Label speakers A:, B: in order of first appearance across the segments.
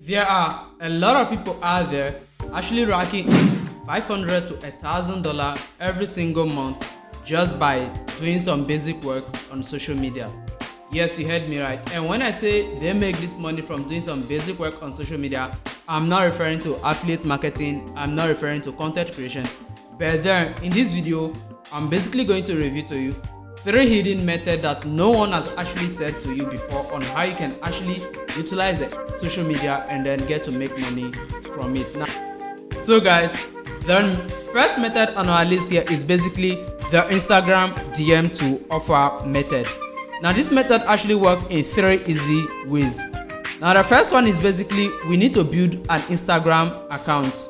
A: There are a lot of people out there actually racking in $500 to $1,000 every single month just by doing some basic work on social media. Yes, you heard me right. And when I say they make this money from doing some basic work on social media, I'm not referring to affiliate marketing, I'm not referring to content creation. But then in this video, I'm basically going to review to you 3 hidden methods that no one has actually said to you before on how you can actually utilize social media and then get to make money from it. Now, so guys, the first method on our list here is basically the Instagram DM to offer method. Now this method actually works in 3 easy ways. Now the first one is basically we need to build an Instagram account.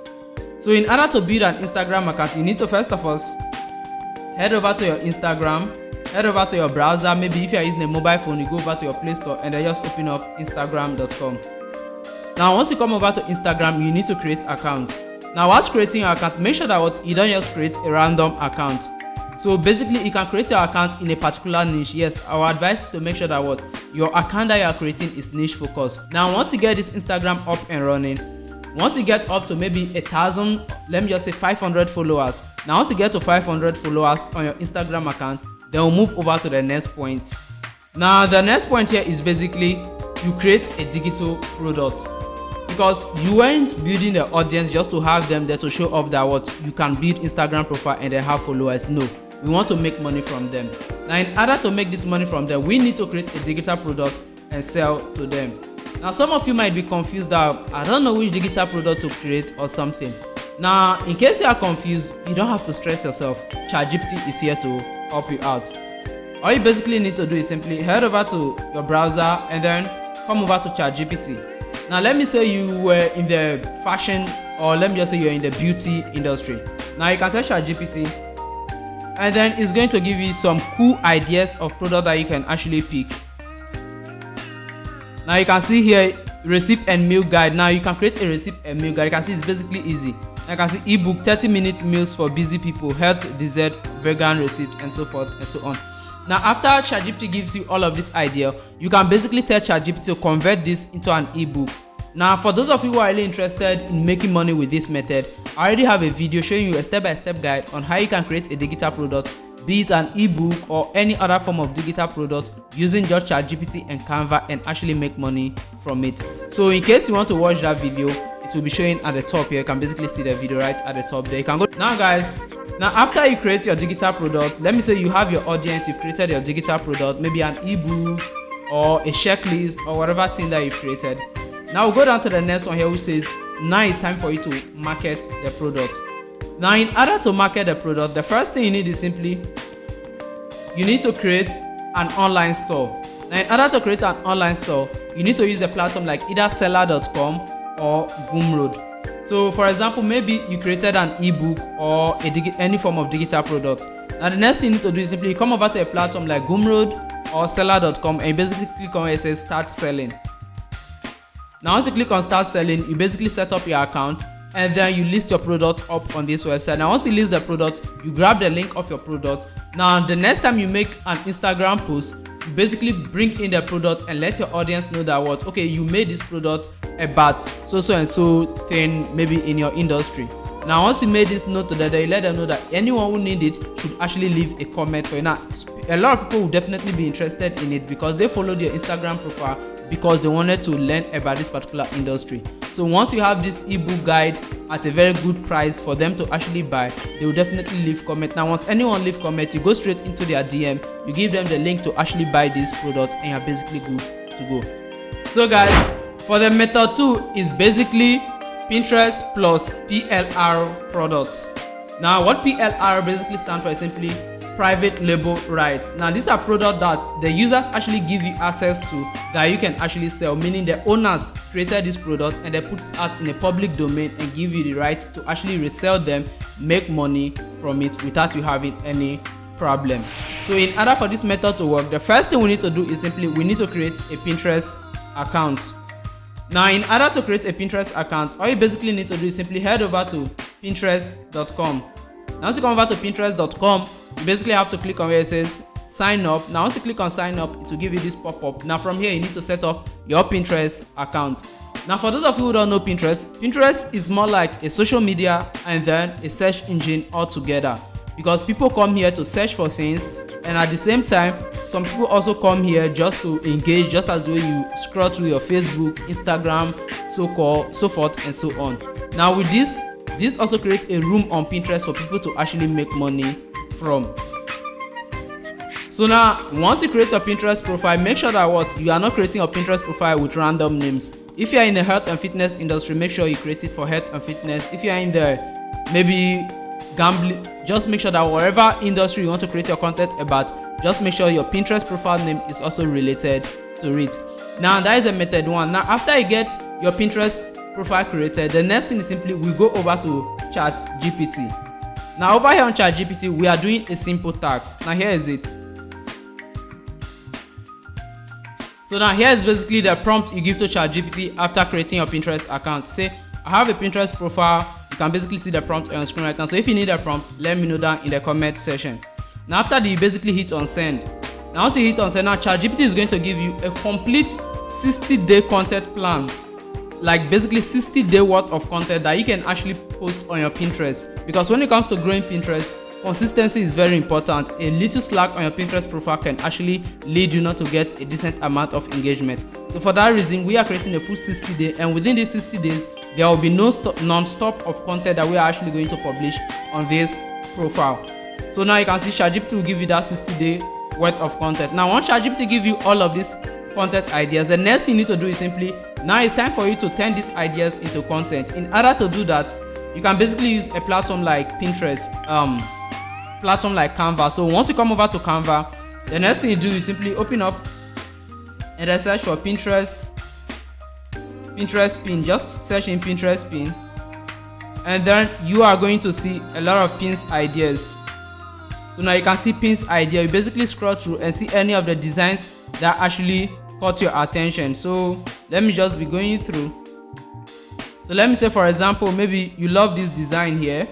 A: So in order to build an Instagram account, you need to first of all head over to your Instagram, head over to your browser. Maybe if you are using a mobile phone, you go over to your Play Store and then just open up instagram.com. Now once you come over to Instagram, you need to create an account. Now whilst creating your account, make sure that you don't just create a random account. So basically you can create your account in a particular niche. Yes, our advice is to make sure that your account that you are creating is niche focused. Now once you get this Instagram up and running, once you get up to maybe 1,000, let me just say 500 followers. Now once you get to 500 followers on your Instagram account, then we'll move over to the next point. Now the next point here is basically you create a digital product, because you weren't building the audience just to have them there to show off that you can build Instagram profile and then have followers. No, we want to make money from them. Now in order to make this money from them, we need to create a digital product and sell to them. Now some of you might be confused that I don't know which digital product to create or something. Now in case you are confused, you don't have to stress yourself. ChatGPT is here to help you out. All you basically need to do is simply head over to your browser and then come over to ChatGPT. Now let me say you were in the fashion, or let me just say you're in the beauty industry. Now you can tell ChatGPT and then it's going to give you some cool ideas of product that you can actually pick. Now you can see here recipe and meal guide. Now you can create a recipe and meal guide. You can see it's basically easy. Now you can see ebook 30-minute meals for busy people, health, dessert, vegan recipe, and so forth and so on. Now after ChatGPT gives you all of this idea, you can basically tell ChatGPT to convert this into an ebook. Now for those of you who are really interested in making money with this method, I already have a video showing you a step-by-step guide on how you can create a digital product, be it an ebook or any other form of digital product, using just ChatGPT and Canva and actually make money from it. So in case you want to watch that video, it will be showing at the top here. You can basically see the video right at the top there. You can go now guys. Now after you create your digital product, let me say you have your audience, you've created your digital product, maybe an ebook or a checklist or whatever thing that you've created. Now we'll go down to the next one here, which says now it's time for you to market the product. Now in order to market the product, the first thing you need is simply you need to create an online store. Now in order to create an online store, you need to use a platform like either seller.com or Gumroad. So for example, maybe you created an ebook or any form of digital product. Now the next thing you need to do is simply come over to a platform like Gumroad or seller.com and you basically click on where it says start selling. Now once you click on start selling, you basically set up your account and then you list your product up on this website. Now once you list the product, you grab the link of your product. Now the next time you make an Instagram post, you basically bring in the product and let your audience know that okay, you made this product about so and so thing maybe in your industry. Now once you made this note to them, you let them know that anyone who needs it should actually leave a comment for you. Now a lot of people will definitely be interested in it because they followed your Instagram profile because they wanted to learn about this particular industry. So once you have this ebook guide at a very good price for them to actually buy, they will definitely leave comment. Now once anyone leave comment, you go straight into their DM, you give them the link to actually buy this product and you're basically good to go. So guys, for the method 2 is basically Pinterest plus PLR products. Now what PLR basically stands for is simply private label rights. Now these are products that the users actually give you access to that you can actually sell, meaning the owners created this product and they put it out in a public domain and give you the right to actually resell them, make money from it without you having any problem. So in order for this method to work, the first thing we need to do is simply we need to create a Pinterest account. Now in order to create a Pinterest account, all you basically need to do is simply head over to pinterest.com. Now once you come over to pinterest.com, you basically have to click on where it says sign up. Now once you click on sign up, it will give you this pop-up. Now from here you need to set up your Pinterest account. Now, for those of you who don't know Pinterest is more like a social media and then a search engine altogether, because people come here to search for things, and at the same time some people also come here just to engage, just as the way you scroll through your Facebook, Instagram, so forth and so on. Now with this also creates a room on Pinterest for people to actually make money from. So now once you create your Pinterest profile, make sure that you are not creating a Pinterest profile with random names. If you are in the health and fitness industry, make sure you create it for health and fitness. If you are in the maybe gambling, just make sure that whatever industry you want to create your content about, just make sure your Pinterest profile name is also related to it. Now that is the method one. Now after you get your Pinterest profile created, the next thing is simply we go over to ChatGPT. Now over here on ChatGPT, we are doing a simple task. Now here is it. So now here is basically the prompt you give to ChatGPT after creating your Pinterest account. Say, I have a Pinterest profile. You can basically see the prompt on your screen right now. So if you need a prompt, let me know down in the comment section. Now after that, you basically hit on send. Now once you hit on send, now ChatGPT is going to give you a complete 60-day content plan. Like basically 60-day worth of content that you can actually post on your Pinterest. Because when it comes to growing Pinterest, consistency is very important. A little slack on your Pinterest profile can actually lead you not to get a decent amount of engagement. So for that reason, we are creating a full 60-day, and within these 60 days, there will be no non-stop of content that we are actually going to publish on this profile. So now you can see ChatGPT will give you that 60-day worth of content. Now once ChatGPT give you all of these content ideas, the next thing you need to do is simply, now it's time for you to turn these ideas into content. In order to do that, you can basically use a platform like Pinterest, platform like Canva. So once you come over to Canva, the next thing you do is simply open up and then search for Pinterest pin. Just search in Pinterest pin, and then you are going to see a lot of pins ideas. So now you can see pins idea. You basically scroll through and see any of the designs that actually caught your attention. So let me just be going through. So let me say, for example, maybe you love this design here.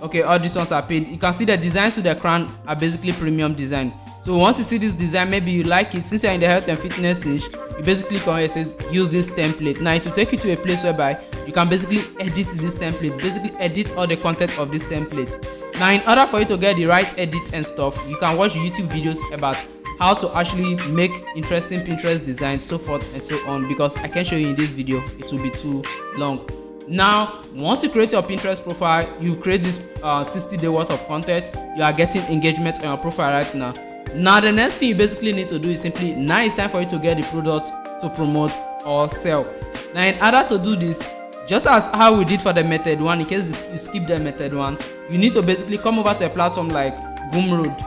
A: Okay, all these ones are paid. You can see the designs with the crown are basically premium design. So once you see this design, maybe you like it. Since you're in the health and fitness niche, you basically come here, it says use this template. Now it will take you to a place whereby you can basically edit this template, basically edit all the content of this template. Now in order for you to get the right edit and stuff, you can watch YouTube videos about how to actually make interesting Pinterest designs, so forth and so on, because I can show you in this video, it will be too long. Now once you create your Pinterest profile, you create this 60-day worth of content, you are getting engagement on your profile right now. Now the next thing you basically need to do is simply, now it's time for you to get the product to promote or sell. Now in order to do this, just as how we did for the method one, in case you skip the method one, you need to basically come over to a platform like Gumroad.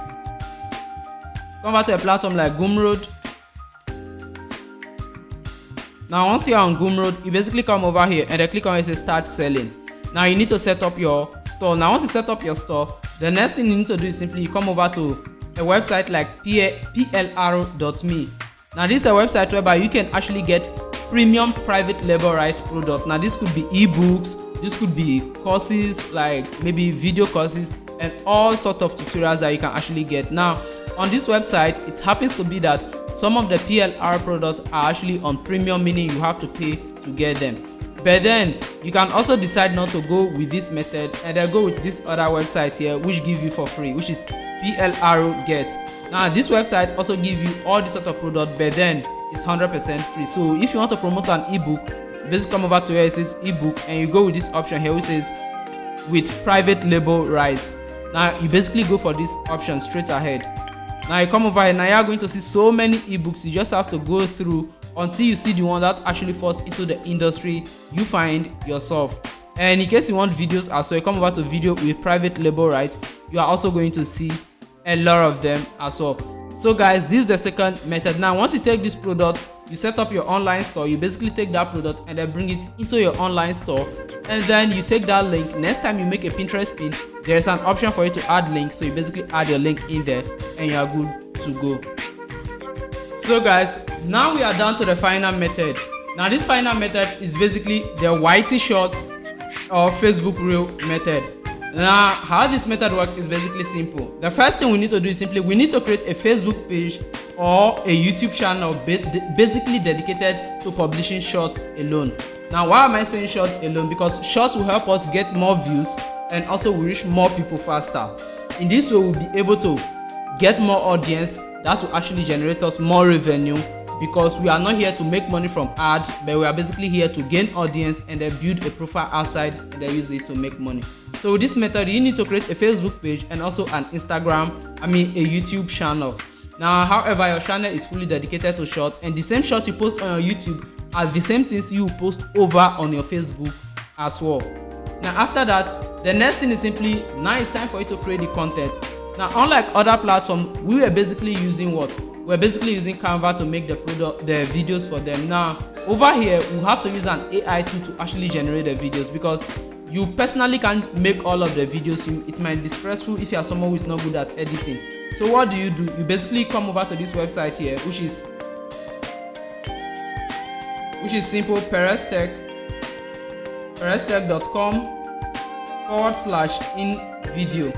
A: Come over to a platform like Gumroad. Now once you're on Gumroad, you basically come over here and then click on it, says start selling. Now you need to set up your store. Now once you set up your store, the next thing you need to do is simply you come over to a website like plr.me. Now this is a website whereby you can actually get premium private label rights product. Now this could be ebooks, this could be courses like maybe video courses and all sort of tutorials that you can actually get. Now on this website, it happens to be that some of the PLR products are actually on premium, meaning you have to pay to get them. But then you can also decide not to go with this method and then go with this other website here, which give you for free, which is PLR Get. Now this website also give you all this sort of product, but then it's 100% free. So if you want to promote an ebook, basically come over to where it says ebook and you go with this option here which says with private label rights. Now you basically go for this option straight ahead. Now you come over here, now you are going to see so many ebooks. You just have to go through until you see the one that actually falls into the industry you find yourself. And in case you want videos as well, you come over to video with private label rights. You are also going to see a lot of them as well. So guys, this is the second method. Now once you take this product, you set up your online store, you basically take that product and then bring it into your online store, and then you take that link. Next time you make a Pinterest pin, there is an option for you to add link, so you basically add your link in there and you are good to go. So guys, now we are down to the final method. Now this final method is basically the Whitey short or Facebook reel method. Now how this method works is basically simple. The first thing we need to do is simply we need to create a Facebook page or a YouTube channel basically dedicated to publishing shorts alone. Now, why am I saying shorts alone? Because shorts will help us get more views and also will reach more people faster. In this way, we'll be able to get more audience that will actually generate us more revenue, because we are not here to make money from ads, but we are basically here to gain audience and then build a profile outside and then use it to make money. So with this method, you need to create a Facebook page and also a YouTube channel. Now, however, your channel is fully dedicated to shorts, and the same shorts you post on your YouTube are the same things you post over on your Facebook as well. Now, after that, the next thing is simply, now it's time for you to create the content. Now, unlike other platforms, we were basically using what? We're basically using Canva to make the videos for them. Now, over here, we have to use an AI tool to actually generate the videos, because you personally can't make all of the videos. It might be stressful if you are someone who is not good at editing. So what do? You basically come over to this website here, which is simple, perestech.com/invideo.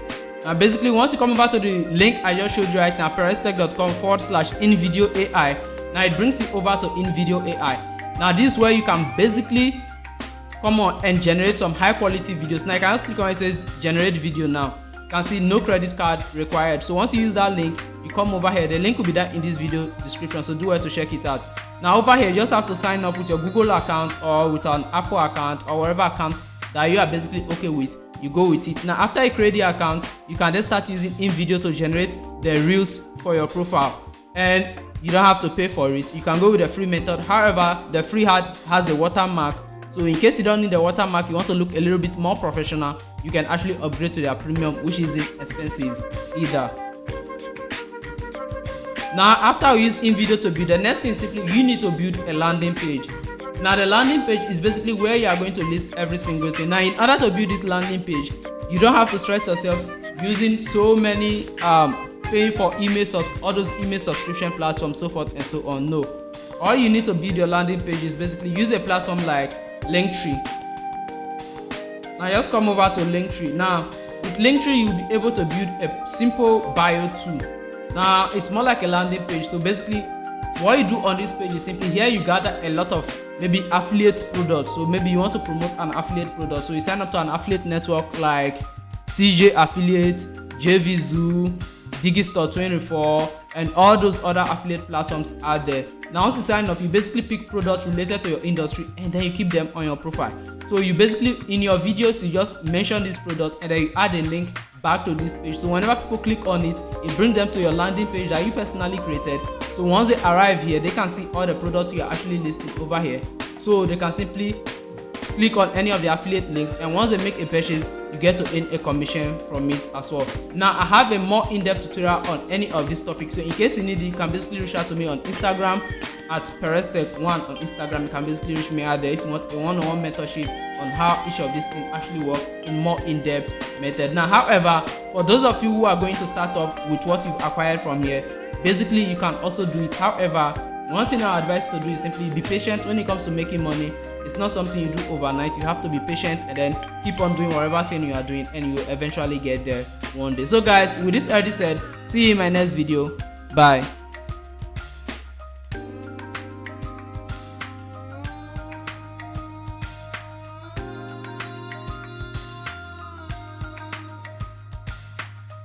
A: Now, basically, once you come over to the link I just showed you right now, perestech.com/invideo.ai, now it brings you over to InVideo AI. Now, this is where you can basically come on and generate some high quality videos. Now, you can just click on it, says generate video. Now, you can see no credit card required. So once you use that link, you come over here. The link will be there in this video description, so do well to check it out. Now, over here, you just have to sign up with your Google account or with an Apple account or whatever account that you are basically okay with. You go with it. Now, after you create the account, you can then start using InVideo to generate the reels for your profile, and you don't have to pay for it. You can go with the free method. However, the free has a watermark, so in case you don't need the watermark, you want to look a little bit more professional, you can actually upgrade to their premium, which isn't expensive either. Now, after we use InVideo to build, the next thing is simply you need to build a landing page. Now, the landing page is basically where you are going to list every single thing. Now, in order to build this landing page, you don't have to stress yourself using so many paying for all those email subscription platforms, so forth and so on. No, all you need to build your landing page is basically use a platform like Linktree. Now, just come over to Linktree. Now, with Linktree, you'll be able to build a simple bio tool. Now, it's more like a landing page. So basically, what you do on this page is simply here you gather a lot of maybe affiliate products. So maybe you want to promote an affiliate product, so you sign up to an affiliate network like CJ Affiliate, JVZoo, Digistore24, and all those other affiliate platforms out there. Now, once you sign up, you basically pick products related to your industry and then you keep them on your profile. So you basically, in your videos, you just mention this product and then you add a link back to this page. So whenever people click on it, it brings them to your landing page that you personally created. So once they arrive here, they can see all the products you are actually listing over here. So they can simply click on any of the affiliate links, and once they make a purchase, you get to earn a commission from it as well. Now, I have a more in-depth tutorial on any of these topics, so in case you need it, you can basically reach out to me on Instagram at perestech1 on Instagram. You can basically reach me out there if you want a one-on-one mentorship on how each of these things actually work in more in-depth method. Now, however, for those of you who are going to start off with what you've acquired from here, basically you can also do it. However, one thing I advise to do is simply be patient when it comes to making money. It's not something you do overnight. You have to be patient and then keep on doing whatever thing you are doing, and you will eventually get there one day. So guys, with this already said, see you in my next video. Bye.